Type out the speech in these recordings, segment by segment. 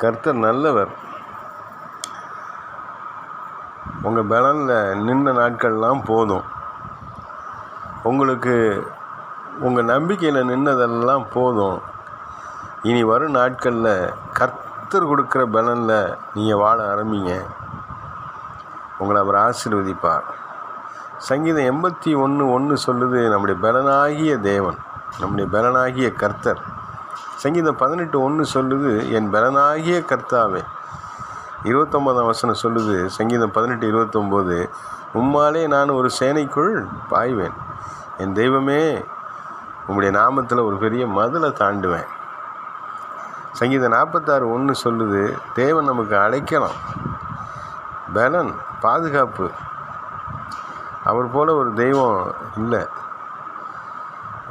கர்த்தர் நல்லவர். உங்கள் பலனில் நின்ன நாட்கள்லாம் போதும். உங்களுக்கு உங்கள் நம்பிக்கையில் நின்னதெல்லாம் போதும். இனி வரும் நாட்களில் கர்த்தர் கொடுக்குற பலனில் நீங்கள் வாழ ஆரம்பிங்க. உங்களை அவர் ஆசீர்வதிப்பார். சங்கீதம் 81:1 சொல்லுது, நம்முடைய பலனாகிய தேவன், நம்முடைய பலனாகிய கர்த்தர். சங்கீதம் 18:1 சொல்லுது, என் பலனாகிய கர்த்தாவே. 29ஆம் வசனம் சொல்லுது, சங்கீதம் 18:29, உம்மாலே நான் ஒரு சேனைக்குள் பாய்வேன். என் தெய்வமே, உம்முடைய நாமத்தில் ஒரு பெரிய மதிலை தாண்டுவேன். சங்கீதம் 46:1 சொல்லுது, தேவன் நமக்கு அடைக்கலம், பலன், பாதுகாப்பு. அவர் போல் ஒரு தெய்வம் இல்லை.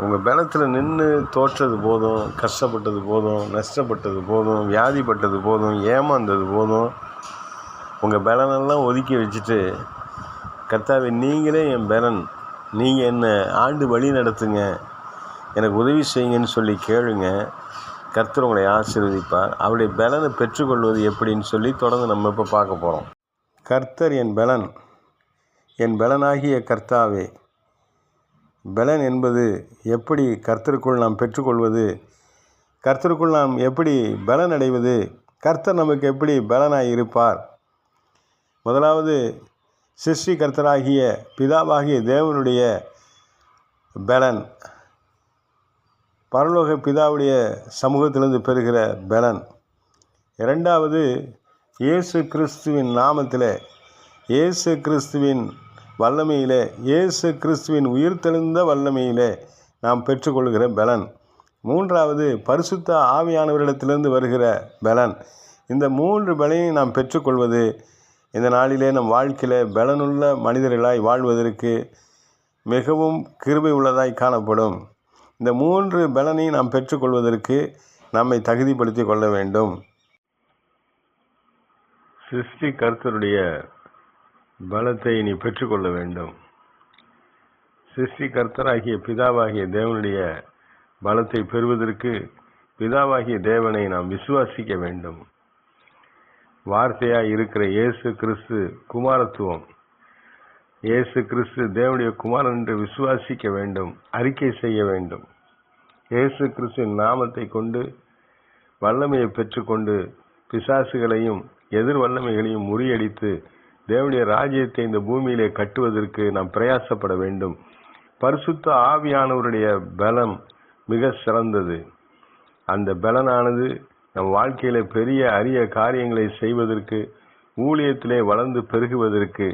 உங்கள் பலத்தில் நின்று தோற்றது போதும், கஷ்டப்பட்டது போதும், நஷ்டப்பட்டது போதும், வியாதிப்பட்டது போதும், ஏமாந்தது போதும். உங்கள் பலனெல்லாம் ஒதுக்கி வச்சுட்டு, கர்த்தாவே நீங்களே என் பலன், நீங்கள் என்னை ஆண்டு வழி நடத்துங்க, எனக்கு உதவி செய்யுங்கன்னு சொல்லி கேளுங்க. கர்த்தர் உங்களை ஆசீர்வதிப்பார். அவருடைய பலனை பெற்றுக்கொள்வது எப்படின்னு சொல்லி தொடர்ந்து நம்ம இப்போ பார்க்க போகிறோம். கர்த்தர் என் பலன், என் பலனாகிய கர்த்தாவே. பலன் என்பது எப்படி கர்த்தருக்குள் நாம் பெற்றுக்கொள்வது, கர்த்தருக்குள் நாம் எப்படி பலன் அடைவது, கர்த்தர் நமக்கு எப்படி பலனாக இருப்பார். முதலாவது, சிருஷ்டி கர்த்தராகிய பிதாவாகிய தேவனுடைய பலன், பரலோக பிதாவுடைய சமூகத்திலிருந்து பெறுகிற பலன். இரண்டாவது, இயேசு கிறிஸ்துவின் நாமத்தில், இயேசு கிறிஸ்துவின் வல்லமையிலே, இயேசு கிறிஸ்துவின் உயிர்த்தெழுந்த வல்லமையிலே நாம் பெற்றுக்கொள்கிற பலன். மூன்றாவது, பரிசுத்த ஆவியானவரிடத்திலிருந்து வருகிற பலன். இந்த 3 பலனை நாம் பெற்றுக்கொள்வது இந்த நாளிலே நம் வாழ்க்கையில் பலனுள்ள மனிதர்களாய் வாழ்வதற்கு மிகவும் கிருபை உள்ளதாய் காணப்படும். இந்த 3 பலனை நாம் பெற்றுக்கொள்வதற்கு நம்மை தகுதிப்படுத்தி கொள்ள வேண்டும். சிருஷ்டி கர்த்தருடைய பலத்தை நீ பெற்றுக்கொள்ள வேண்டும். சிருஷ்டி கர்த்தராகிய பிதாவாகிய தேவனுடைய பலத்தை பெறுவதற்கு பிதாவாகிய தேவனை நாம் விசுவாசிக்க வேண்டும். வார்த்தையாய் இருக்கிற இயேசு கிறிஸ்து குமாரத்துவம், இயேசு கிறிஸ்து தேவனுடைய குமாரன் என்று விசுவாசிக்க வேண்டும், அறிக்கை செய்ய வேண்டும். இயேசு கிறிஸ்துவின் நாமத்தை கொண்டு வல்லமையை பெற்றுக்கொண்டு பிசாசுகளையும் எதிர் வல்லமைகளையும் முறியடித்து தேவனுடைய ராஜ்யத்தை இந்த பூமியிலே கட்டுவதற்கு நாம் பிரயாசப்பட வேண்டும். பரிசுத்த ஆவியானவருடைய பலம் மிக சிறந்தது. அந்த பலனானது நம் வாழ்க்கையில பெரிய அரிய காரியங்களை செய்வதற்கு, ஊழியத்திலே வளர்ந்து பெருகுவதற்கு,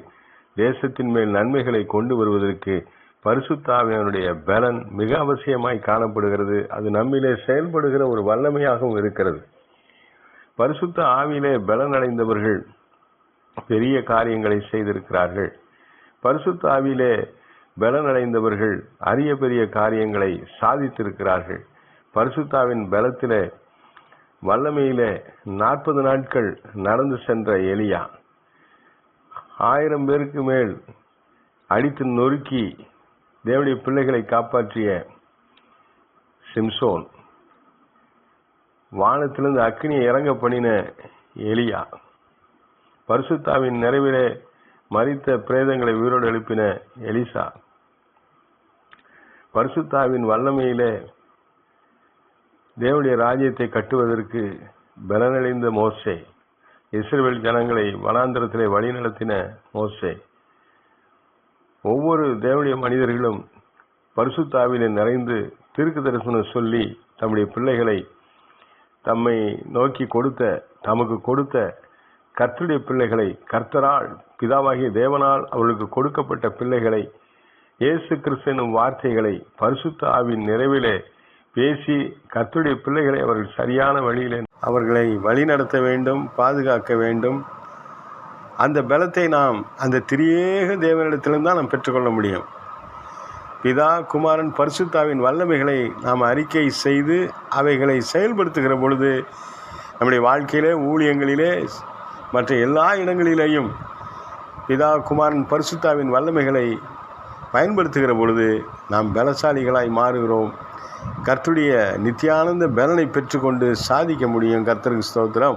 தேசத்தின் மேல் நன்மைகளை கொண்டு வருவதற்கு பரிசுத்த ஆவியானுடைய பலன் மிக அவசியமாய் காணப்படுகிறது. அது நம்மிலே செயல்படுகிற ஒரு வல்லமையாகவும் இருக்கிறது. பரிசுத்த ஆவியிலே பலன் அடைந்தவர்கள் பெரிய காரியங்களை செய்திருக்கிறார்கள். பரிசுத்த ஆவியிலே பலன் அடைந்தவர்கள் அரிய பெரிய காரியங்களை சாதித்திருக்கிறார்கள். பரிசுத்தாவின் பலத்திலே வல்லமையிலே 40 நாட்கள் நடந்து சென்ற எலியா, 1000 பேருக்கு மேல் அடித்து நொறுக்கி தேவனுடைய பிள்ளைகளை காப்பாற்றிய சிம்சோன், வானத்திலிருந்து அக்கினியை இறங்க பண்ணின எலியா, பரிசுத்தாவின் நிறைவிலே மரித்த பிரேதங்களை உயிரோடு எழுப்பின எலிசா, பரிசுத்தாவின் வல்லமையிலே தேவனுடைய ராஜ்யத்தை கட்டுவதற்கு பலனடைந்த மோசே, இஸ்ரவேல் ஜனங்களை வனாந்தரத்திலே வழிநடத்தின மோசே. ஒவ்வொரு தேவனுடைய மனிதர்களும் பரிசுத்தாவிலே நிறைந்து தீர்க்க தரிசனம் சொல்லி தம்முடைய பிள்ளைகளை தம்மை நோக்கி தமக்கு கொடுத்த கர்த்தருடைய பிள்ளைகளை, கர்த்தரால் பிதாவாகிய தேவனால் அவர்களுக்கு கொடுக்கப்பட்ட பிள்ளைகளை, இயேசு கிறிஸ்து எனும் வார்த்தைகளை பரிசுத்த ஆவியின் நிறைவிலே பேசி கர்த்தருடைய பிள்ளைகளை அவர்கள் சரியான வழியிலே அவர்களை வழிநடத்த வேண்டும், பாதுகாக்க வேண்டும். அந்த பலத்தை நாம் அந்த திரியேக தேவனிடத்திலிருந்து தான் நாம் பெற்றுக்கொள்ள முடியும். பிதா, குமாரன், பரிசுத்தாவின் வல்லமைகளை நாம் அறிக்கை செய்து அவைகளை செயல்படுத்துகிற பொழுது நம்முடைய வாழ்க்கையிலே, ஊழியங்களிலே, மற்ற எல்லா இடங்களிலேயும் பிதா, குமாரன், பரிசுத்தாவின் வல்லமைகளை பயன்படுத்துகிற பொழுது நாம் பலசாலிகளாய் மாறுகிறோம். கர்த்தருடைய நித்தியானந்த பலனை பெற்றுக்கொண்டு சாதிக்க முடியும். கர்த்தருக்கு ஸ்தோத்திரம்.